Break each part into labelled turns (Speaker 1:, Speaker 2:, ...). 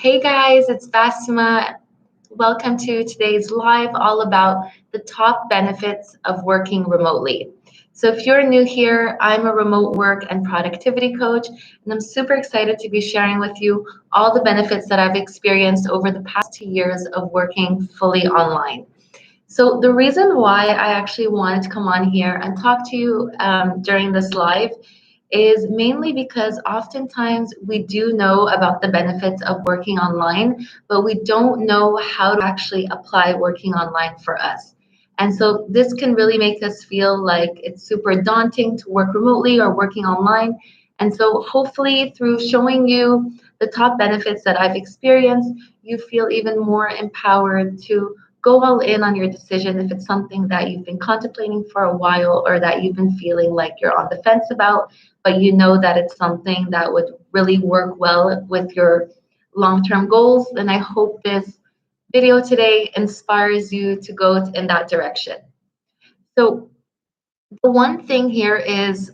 Speaker 1: Hey guys, it's Bassima. Welcome to today's live all about the top benefits of working remotely. So, if you're new here, I'm a remote work and productivity coach, and I'm super excited to be sharing with you all the benefits that I've experienced over the past 2 years of working fully online. So, the reason why I actually wanted to come on here and talk to you during this live is mainly because oftentimes we do know about the benefits of working online, but we don't know how to actually apply working online for us. And so this can really make us feel like it's super daunting to work remotely or working online. And so hopefully through showing you the top benefits that I've experienced, you feel even more empowered to go all in on your decision if it's something that you've been contemplating for a while or that you've been feeling like you're on the fence about, but you know that it's something that would really work well with your long-term goals. And I hope this video today inspires you to go in that direction. So the one thing here is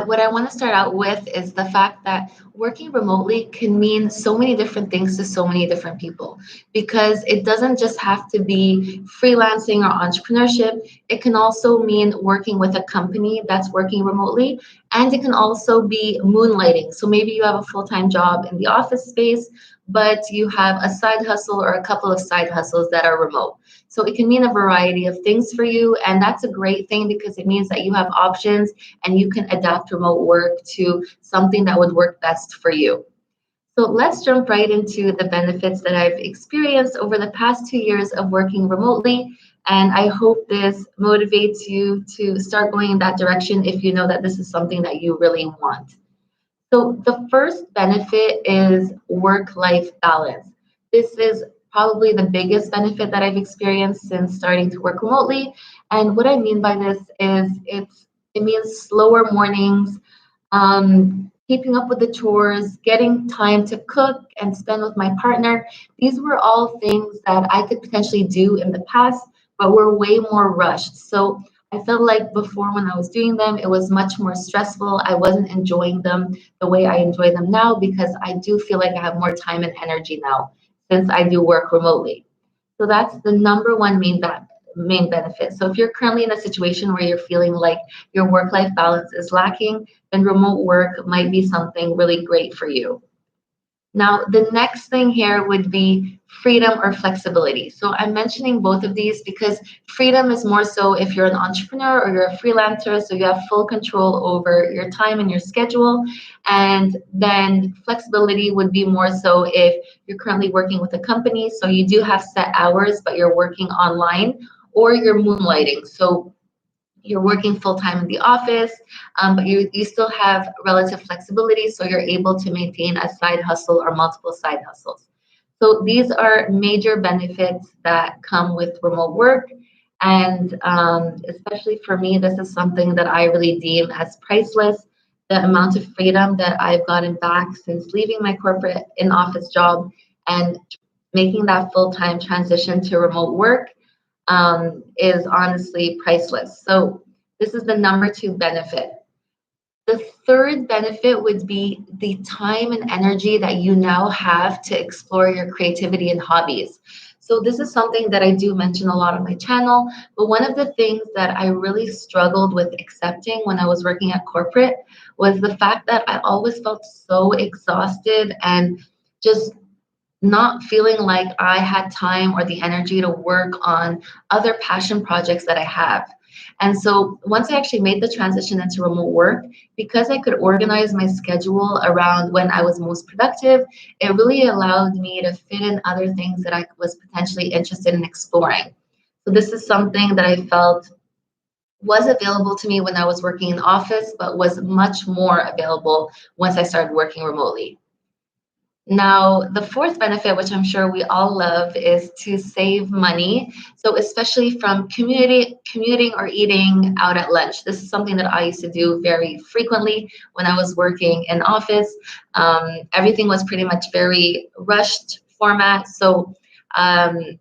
Speaker 1: what I want to start out with is the fact that working remotely can mean so many different things to so many different people because it doesn't just have to be freelancing or entrepreneurship. It can also mean working with a company that's working remotely, and it can also be moonlighting. So maybe you have a full-time job in the office space, but you have a side hustle or a couple of side hustles that are remote. So it can mean a variety of things for you, and that's a great thing because it means that you have options and you can adapt remote work to something that would work best for you. So let's jump right into the benefits that I've experienced over the past 2 years of working remotely. And I hope this motivates you to start going in that direction if you know that this is something that you really want. So the first benefit is work-life balance. This is probably the biggest benefit that I've experienced since starting to work remotely. And what I mean by this is it means slower mornings, keeping up with the chores, getting time to cook and spend with my partner. These were all things that I could potentially do in the past, but were way more rushed. So I felt like before when I was doing them, it was much more stressful. I wasn't enjoying them the way I enjoy them now because I do feel like I have more time and energy now since I do work remotely. So that's the number one main benefit. So if you're currently in a situation where you're feeling like your work-life balance is lacking, then remote work might be something really great for you. Now, the next thing here would be freedom or flexibility. So I'm mentioning both of these because freedom is more so if you're an entrepreneur or you're a freelancer, so you have full control over your time and your schedule. And then flexibility would be more so if you're currently working with a company, so you do have set hours, but you're working online, or you're moonlighting. So you're working full time in the office, but you still have relative flexibility, so you're able to maintain a side hustle or multiple side hustles. So these are major benefits that come with remote work. And especially for me, this is something that I really deem as priceless. The amount of freedom that I've gotten back since leaving my corporate in-office job and making that full-time transition to remote work is honestly priceless. So this is the number two benefit. The third benefit would be the time and energy that you now have to explore your creativity and hobbies. So this is something that I do mention a lot on my channel, but one of the things that I really struggled with accepting when I was working at corporate was the fact that I always felt so exhausted and just not feeling like I had time or the energy to work on other passion projects that I have. And so once I actually made the transition into remote work, because I could organize my schedule around when I was most productive, it really allowed me to fit in other things that I was potentially interested in exploring. So this is something that I felt was available to me when I was working in the office, but was much more available once I started working remotely. Now, the fourth benefit, which I'm sure we all love, is to save money. So especially from commuting or eating out at lunch. This is something that I used to do very frequently when I was working in office. Everything was pretty much very rushed format. So I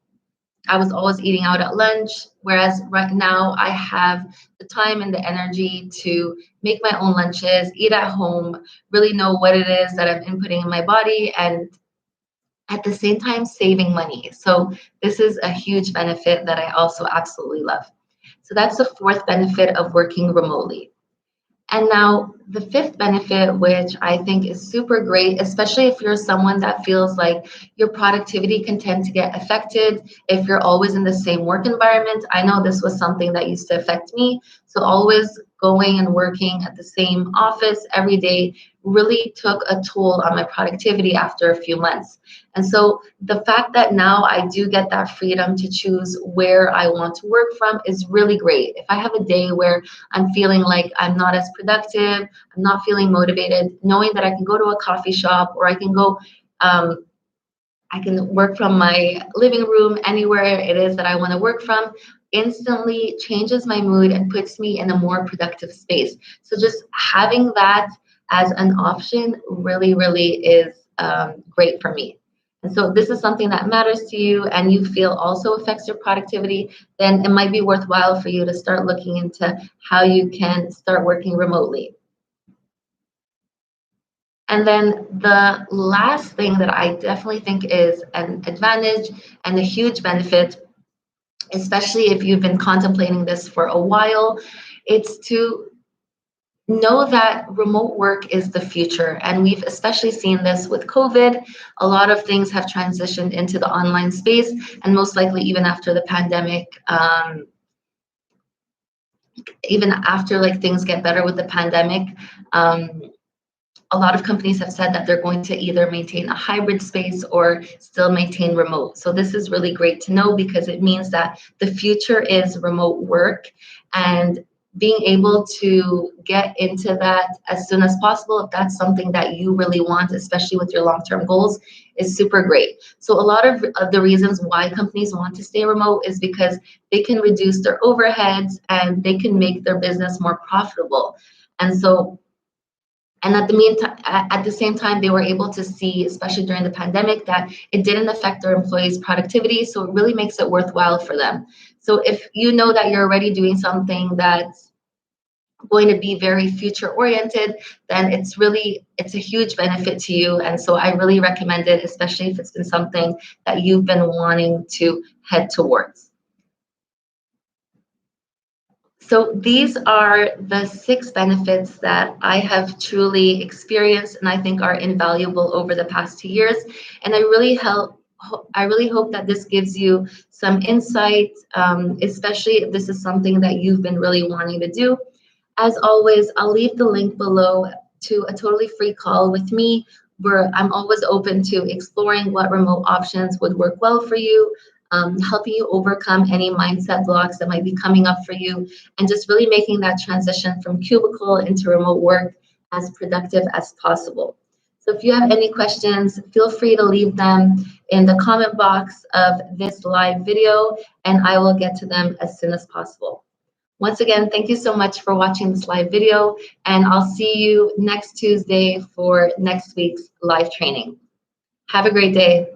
Speaker 1: was always eating out at lunch. Whereas right now I have the time and the energy to make my own lunches, eat at home, really know what it is that I'm inputting in my body, and at the same time saving money. So this is a huge benefit that I also absolutely love. So that's the fourth benefit of working remotely. And now the fifth benefit, which I think is super great, especially if you're someone that feels like your productivity can tend to get affected if you're always in the same work environment. I know this was something that used to affect me. So always going and working at the same office every day really took a toll on my productivity after a few months. And so the fact that now I do get that freedom to choose where I want to work from is really great. If I have a day where I'm feeling like I'm not as productive, I'm not feeling motivated, knowing that I can go to a coffee shop or I can go, I can work from my living room anywhere it is that I want to work from, instantly changes my mood and puts me in a more productive space. So just having that as an option really, really is great for me. And so this is something that matters to you and you feel also affects your productivity, then it might be worthwhile for you to start looking into how you can start working remotely. And then the last thing that I definitely think is an advantage and a huge benefit, especially if you've been contemplating this for a while, it's to know that remote work is the future. And we've especially seen this with COVID. A lot of things have transitioned into the online space, and most likely even after the pandemic, even after like things get better with the pandemic, um, a lot of companies have said that they're going to either maintain a hybrid space or still maintain remote. So this is really great to know because it means that the future is remote work, and being able to get into that as soon as possible, if that's something that you really want, especially with your long-term goals, is super great. So a lot of the reasons why companies want to stay remote is because they can reduce their overheads and they can make their business more profitable. And so and at the same time, they were able to see, especially during the pandemic, that it didn't affect their employees' productivity. So it really makes it worthwhile for them. So if you know that you're already doing something that's going to be very future oriented, then it's a huge benefit to you. And so I really recommend it, especially if it's been something that you've been wanting to head towards. So these are the 6 benefits that I have truly experienced and I think are invaluable over the past 2 years. And I really hope that this gives you some insight, especially if this is something that you've been really wanting to do. As always, I'll leave the link below to a totally free call with me where I'm always open to exploring what remote options would work well for you, helping you overcome any mindset blocks that might be coming up for you, and just really making that transition from cubicle into remote work as productive as possible. So if you have any questions, feel free to leave them in the comment box of this live video, and I will get to them as soon as possible. Once again, thank you so much for watching this live video, and I'll see you next Tuesday for next week's live training. Have a great day.